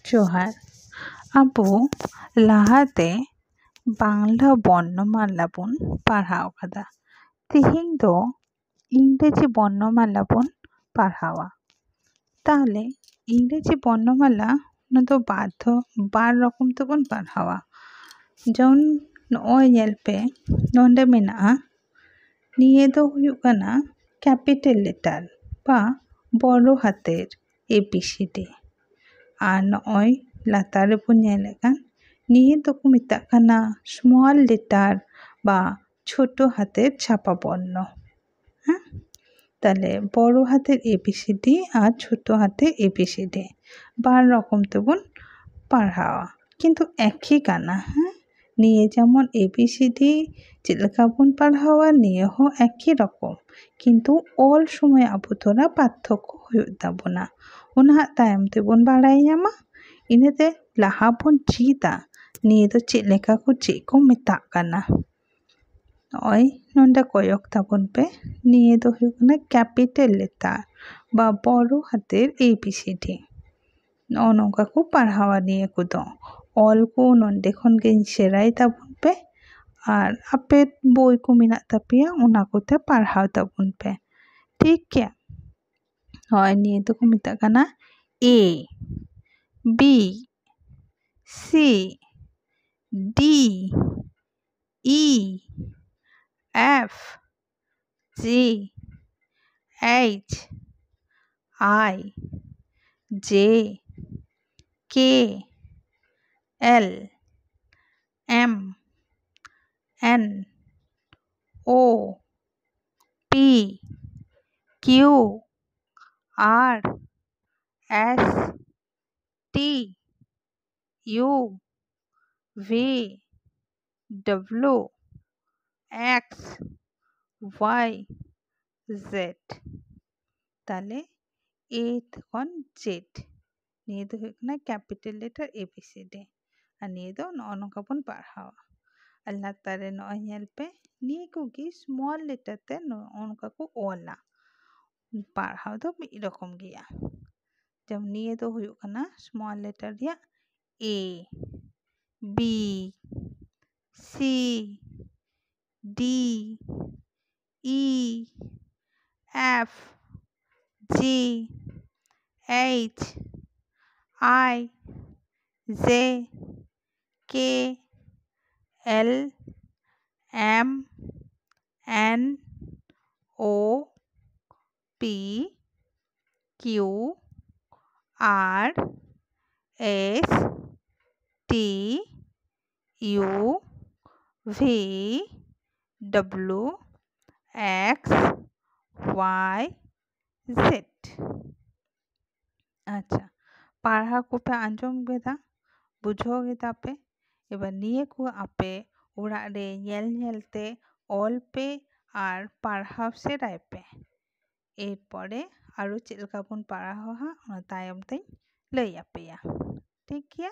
जोहार आबो लाहाते बांग्ला वर्णमाला बोन पढ़ाव कदा तिहिंग दो इंग्रेजी वर्णमाला बोन पढ़ावा ताहले इंग्रेजी वर्णमाला न तो बार रकम तो बोन पढ़ावा जौन नॉय नेल पे नोंडे मेना निये दो हुयुग कना कैपिटल लेटर बा बड़ो हातेर ABCD और नॉय लातारे बो नेले कान निये दो को मेताग काना स्मॉल लेटर बा छोटो हातेर छापा बर्ण हाँ ताहले बड़ो हातेर ABCD और छोटो हातेर ABCD बार रकम तो बोन पढ़ावा किन्तु एकी काना हाँ निये जेमन ABCD चिलका बोन पढ़ावा निये हो एकी रकम किन्तु ऑल समय आबो तोरा पार्थक्य हुयुग ताबोना उना तायम ते बोन बाड़ाय ᱧᱟᱢᱟ इनेते लाहा बोन चीदा निये दो चिलेका को चेद को मेताग काना नॉय नोंडे कोयक ताबोन पे निये दो हुयुग कना कैपिटल लेटर बा बड़ो हातेर ABCD नौ नौका को पढ़ावा निये को दो ऑल को नोंडे खन गिन सेराय ताबोन पे और आपे बोई को मेनाग तापेया उना कोते पढ़ाव ताबोन पे ठीक गया नॉय निये दो को मेताग काना A B C D E F G H I J K L M N O P Q R S T U V W X Y Z ताले A खन Z निये दो हुयुग कना कैपिटल लेटर ABCD और निये दो नौ नौका bone पढ़ावा अल्लाह तारे नॉय नेल पे निये को गी स्मॉल लेटर ते नौका को ओला पढ़ाव दो मी रकम गिया जब निये दो हुयुग कना स्मॉल लेटर दिया A B C D E F G H I J K L M N O P Q R S T U V W X Y Z अच्छा पढ़ा को पे आंजम गेदा बुझो गेदा पे एबार निये को आपे ओड़ा रे नेल नेलते ऑल पे और पढ़ाव से राय पे एर परे आरो चिलका बोन पढ़ावा हाँ तायम ते लई आपेया ठीक गया।